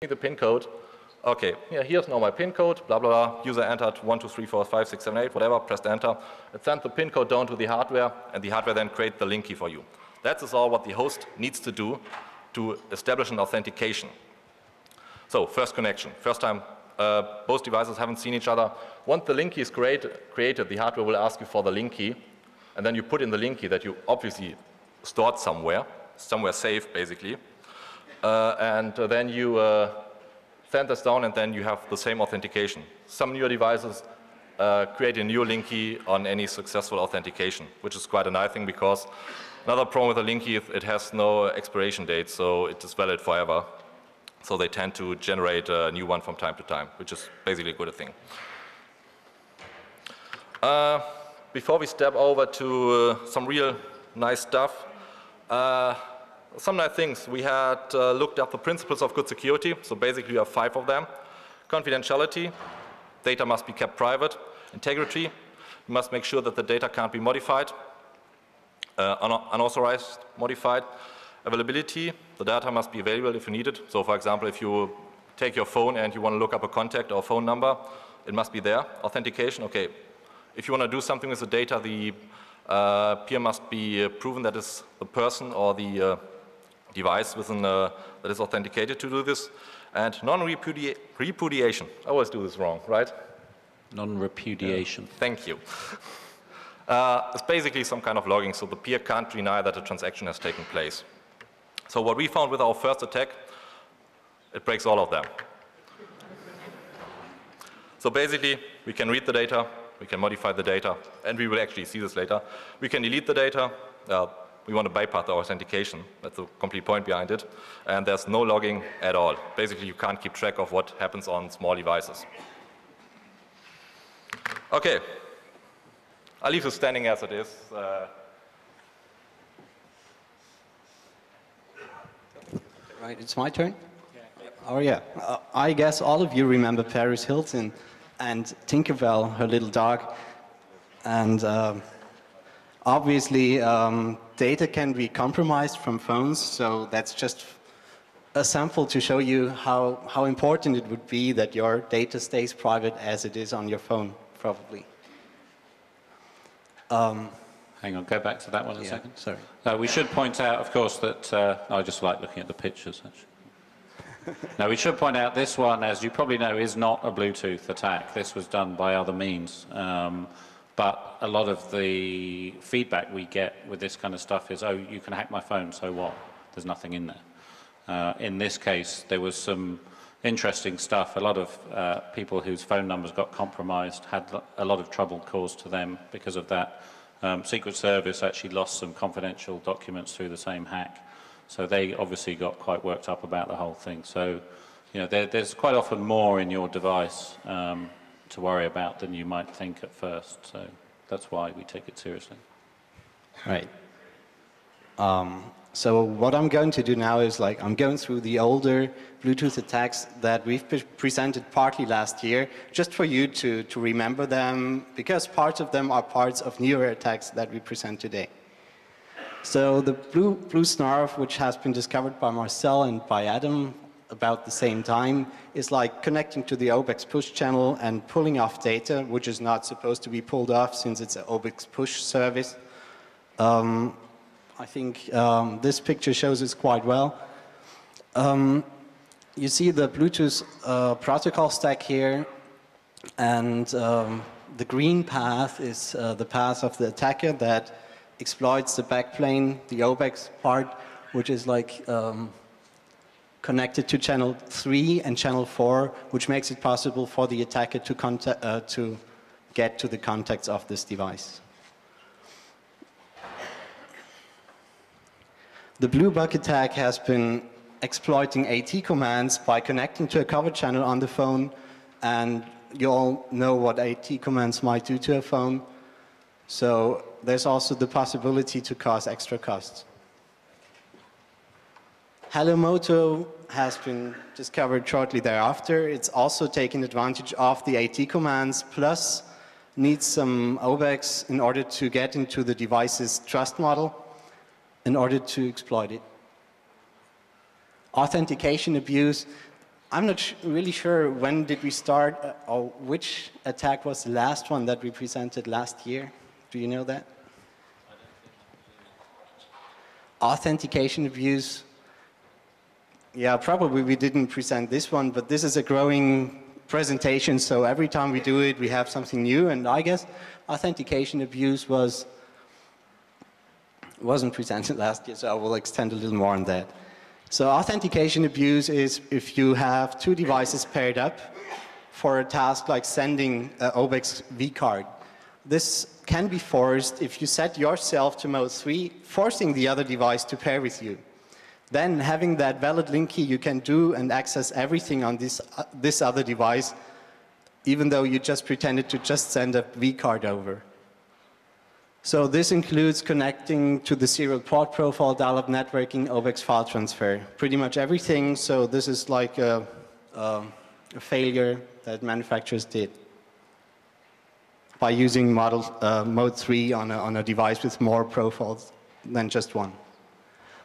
the pin code. Okay, yeah, here's now my pin code, blah, blah, blah. User entered 1, 2, 3, 4, 5, 6, 7, 8, whatever, pressed enter. It sent the pin code down to the hardware, and the hardware then creates the link key for you. That is all what the host needs to do to establish an authentication. So, first connection. First time both devices haven't seen each other. Once the link key is created, the hardware will ask you for the link key, and then you put in the link key that you obviously stored somewhere safe, basically. And then you send this down, and then you have the same authentication. Some newer devices create a new link key on any successful authentication, which is quite a nice thing because another problem with a link key is it has no expiration date, so it is valid forever. So they tend to generate a new one from time to time, which is basically a good thing. Before we step over to some real nice stuff, some nice things. We had looked up the principles of good security. So basically you have 5 of them. Confidentiality, data must be kept private. Integrity, you must make sure that the data can't be modified, unauthorized, modified. Availability, the data must be available if you need it. So for example, if you take your phone and you want to look up a contact or a phone number, it must be there. Authentication, okay. If you want to do something with the data, the peer must be proven that is the person or the device within, that is authenticated to do this. And non-repudiation. I always do this wrong, right? Non-repudiation. Yeah. Thank you. It's basically some kind of logging, so the peer can't deny that a transaction has taken place. So what we found with our first attack, it breaks all of them. So basically, we can read the data, we can modify the data, and we will actually see this later. We can delete the data. We want to bypass the authentication. That's the complete point behind it. And there's no logging at all. Basically, you can't keep track of what happens on small devices. Okay. I'll leave it standing as it is. Right, it's my turn? Oh yeah. I guess all of you remember Paris Hilton and Tinkerbell, her little dog. And obviously data can be compromised from phones, so that's just a sample to show you how important it would be that your data stays private as it is on your phone, probably. Hang on, go back to that one a second. Sorry. We should point out, of course, that I just like looking at the pictures, actually. Now, we should point out this one, as you probably know, is not a Bluetooth attack. This was done by other means. But a lot of the feedback we get with this kind of stuff is, oh, you can hack my phone, so what? There's nothing in there. In this case, there was some interesting stuff. A lot of people whose phone numbers got compromised had a lot of trouble caused to them because of that. Secret Service actually lost some confidential documents through the same hack. So they obviously got quite worked up about the whole thing. So, you know, there's quite often more in your device to worry about than you might think at first. So that's why we take it seriously. Right. So what I'm going to do now is I'm going through the older Bluetooth attacks that we've presented partly last year, just for you to remember them, because parts of them are parts of newer attacks that we present today. So the Blue Snarf, which has been discovered by Marcel and by Adam about the same time, is like connecting to the OBEX push channel and pulling off data, which is not supposed to be pulled off since it's an OBEX push service. I think this picture shows it quite well. You see the Bluetooth protocol stack here, and the green path is the path of the attacker that exploits the backplane, the OBEX part, which is connected to channel 3 and channel 4, which makes it possible for the attacker to get to the contacts of this device. The blue bug attack has been exploiting AT commands by connecting to a cover channel on the phone, and you all know what AT commands might do to a phone. So there's also the possibility to cause extra costs. HelloMoto has been discovered shortly thereafter. It's also taking advantage of the AT commands, plus needs some OBEX in order to get into the device's trust model, in order to exploit it. Authentication abuse, I'm not really sure when did we start, or which attack was the last one that we presented last year. Do you know that? Authentication abuse. Yeah, probably we didn't present this one, but this is a growing presentation, so every time we do it, we have something new, and I guess authentication abuse wasn't presented last year, so I will extend a little more on that. So authentication abuse is if you have two devices paired up for a task like sending an OBEX vCard. This can be forced if you set yourself to mode 3, forcing the other device to pair with you. Then having that valid link key, you can do and access everything on this other device, even though you just pretended to just send a vCard over. So this includes connecting to the serial port profile, dial-up networking, OBEX file transfer, pretty much everything. So this is like a failure that manufacturers did by using mode 3 on a device with more profiles than just one.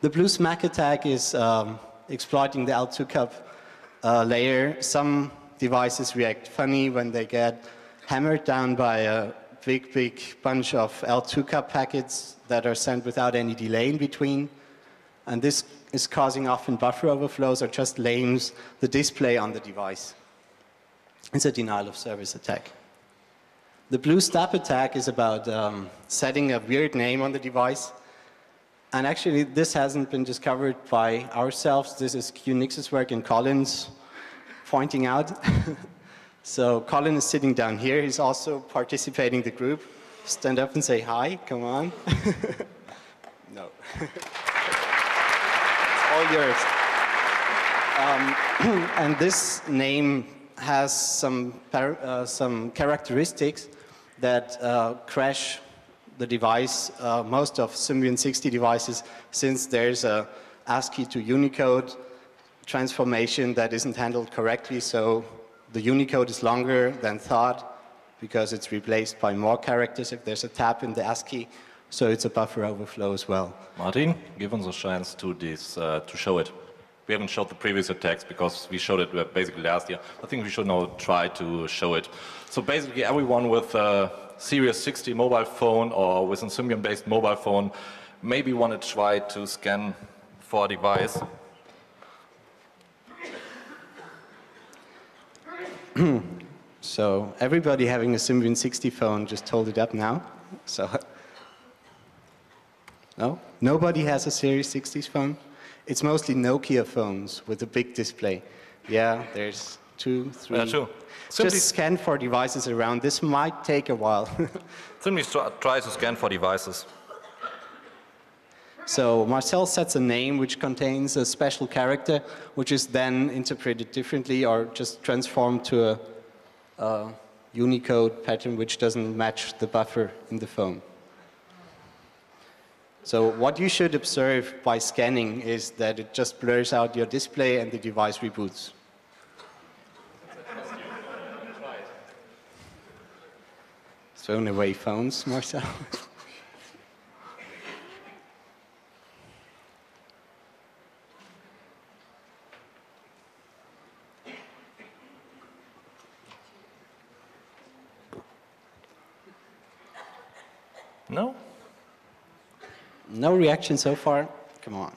The blue smack attack is exploiting the L2 cup layer. Some devices react funny when they get hammered down by a big bunch of L2 cup packets that are sent without any delay in between. And this is causing often buffer overflows or just lames the display on the device. It's a denial of service attack. The blue stab attack is about setting a weird name on the device. And actually, this hasn't been discovered by ourselves. This is QNix's work and Colin's pointing out. So Colin is sitting down here. He's also participating in the group. Stand up and say hi. Come on. No. It's all yours. And this name has some characteristics that crash the device, most of Symbian 60 devices, since there's a ASCII to Unicode transformation that isn't handled correctly. So the Unicode is longer than thought because it's replaced by more characters if there's a tab in the ASCII. So it's a buffer overflow as well. Martin, give us a chance to show it. We haven't showed the previous attacks because we showed it basically last year. I think we should now try to show it. So basically everyone with a Series 60 mobile phone or with a Symbian-based mobile phone maybe want to try to scan for a device. So everybody having a Symbian 60 phone just hold it up now. So no, nobody has a Series 60 phone. It's mostly Nokia phones with a big display. Yeah, there's 2, 3. Yeah, true. Just scan for devices around. This might take a while. Simply try to scan for devices. So Marcel sets a name which contains a special character, which is then interpreted differently or just transformed to a Unicode pattern which doesn't match the buffer in the phone. So what you should observe by scanning is that it just blurs out your display and the device reboots. Thrown away phones, Marcel. No? No reaction so far? Come on.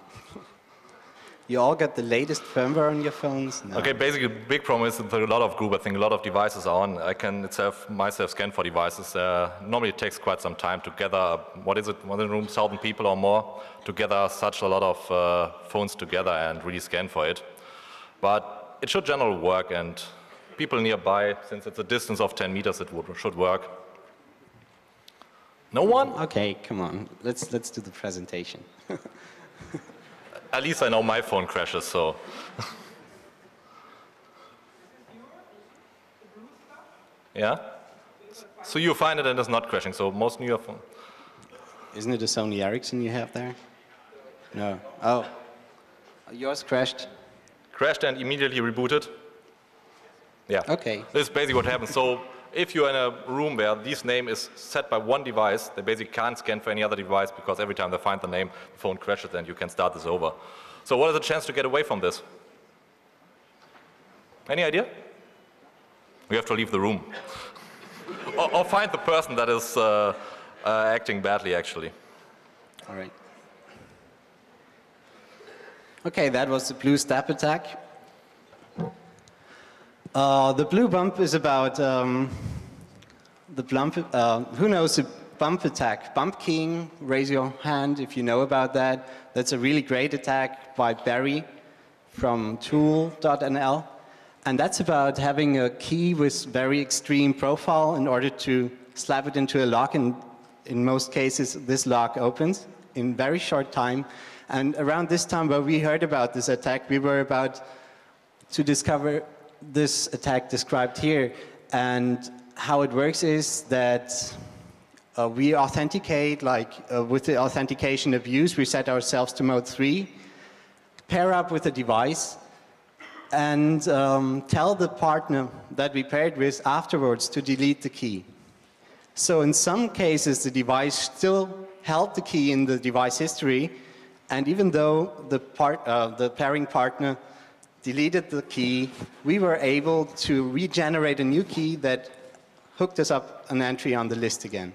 You all got the latest firmware on your phones? No. Okay, basically the big problem is that a lot of group, I think a lot of devices are on. I can myself scan for devices. Normally it takes quite some time to gather, what is it, one in the room, 1,000 people or more, to gather such a lot of phones together and really scan for it. But it should generally work, and people nearby, since it's a distance of 10 meters, it should work. No one? Okay, come on. Let's do the presentation. At least I know my phone crashes, so. Yeah? So you find it and it's not crashing, so most newer phone. Isn't it a Sony Ericsson you have there? No. Oh. Yours crashed? Crashed and immediately rebooted. Yeah. Okay. This is basically what happens. So if you're in a room where this name is set by one device, they basically can't scan for any other device because every time they find the name, the phone crashes and you can start this over. So what is the chance to get away from this? Any idea? We have to leave the room. Or find the person that is acting badly, actually. All right. Okay, that was the blue step attack. The blue bump is about the bump. Who knows the bump attack? Bump keying. Raise your hand if you know about that. That's a really great attack by Barry from tool.nl. And that's about having a key with very extreme profile in order to slap it into a lock. And in most cases, this lock opens in very short time. And around this time where we heard about this attack, we were about to discover this attack described here. And how it works is that we authenticate, with the authentication of use, we set ourselves to mode 3, pair up with a device, and tell the partner that we paired with afterwards to delete the key. So in some cases, the device still held the key in the device history, and even though the pairing partner deleted the key, we were able to regenerate a new key that hooked us up an entry on the list again.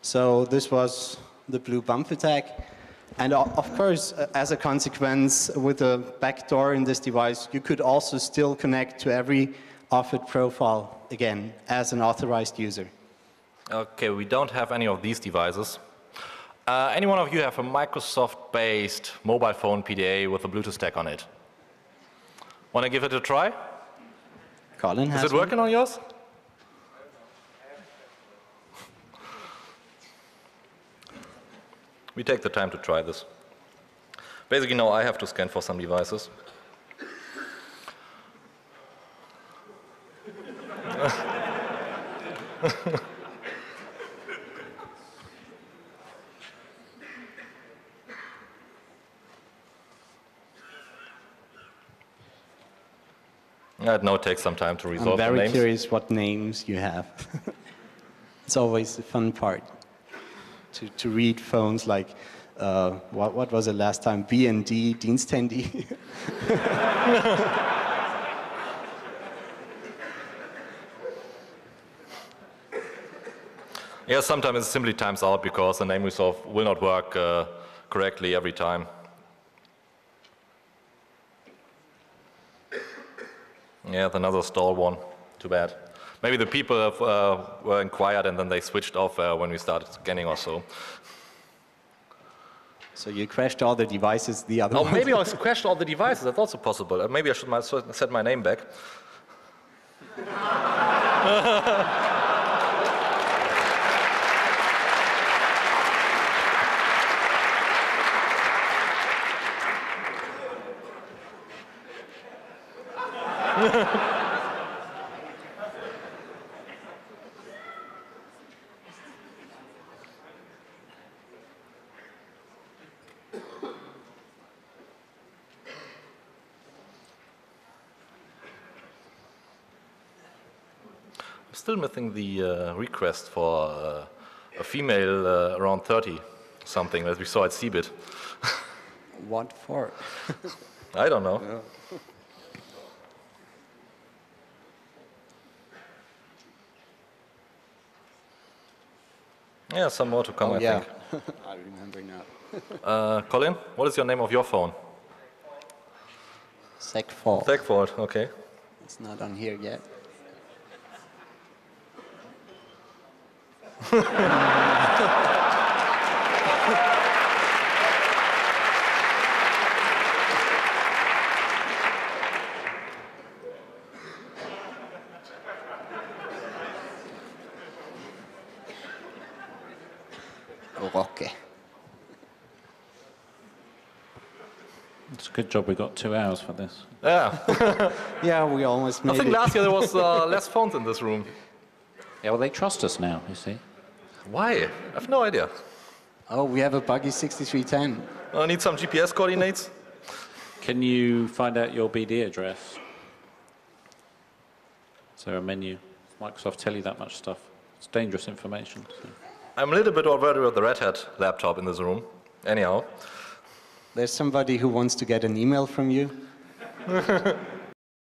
So this was the blue bump attack. And of course, as a consequence, with a backdoor in this device, you could also still connect to every offered profile again as an authorized user. Okay, we don't have any of these devices. Any one of you have a Microsoft-based mobile phone PDA with a Bluetooth stack on it? Want to give it a try? Colin has Is it working on yours? We take the time to try this. Basically, now I have to scan for some devices. It now takes some time to resolve the names. I'm very curious what names you have. It's always the fun part. To read phones like, what was it last time? BND, Diensthandy. Yeah, sometimes it simply times out because the name resolve will not work correctly every time. Yeah, another stall one. Too bad. Maybe the people were inquired and then they switched off when we started scanning or so. So you crashed all the devices, the other Oh, ones. maybe I crashed all the devices. That's also possible. Maybe I should set my name back. Still missing the request for a female around 30 something that we saw at CeBIT. What for? I don't know. Yeah, some more to come, I think. I remember now. Colin, what is your name of your phone? Segfault. Segfault, okay. It's not on here yet. Okay. It's a good job we got 2 hours for this. Yeah. Yeah, we almost made I think it. last year there was less phones in this room. Yeah, well, they trust us now, you see. Why? I have no idea. Oh, we have a buggy 6310. I need some GPS coordinates. Can you find out your BD address? Is there a menu? Microsoft tell you that much stuff. It's dangerous information. So. I'm a little bit worried about the Red Hat laptop in this room. Anyhow. There's somebody who wants to get an email from you.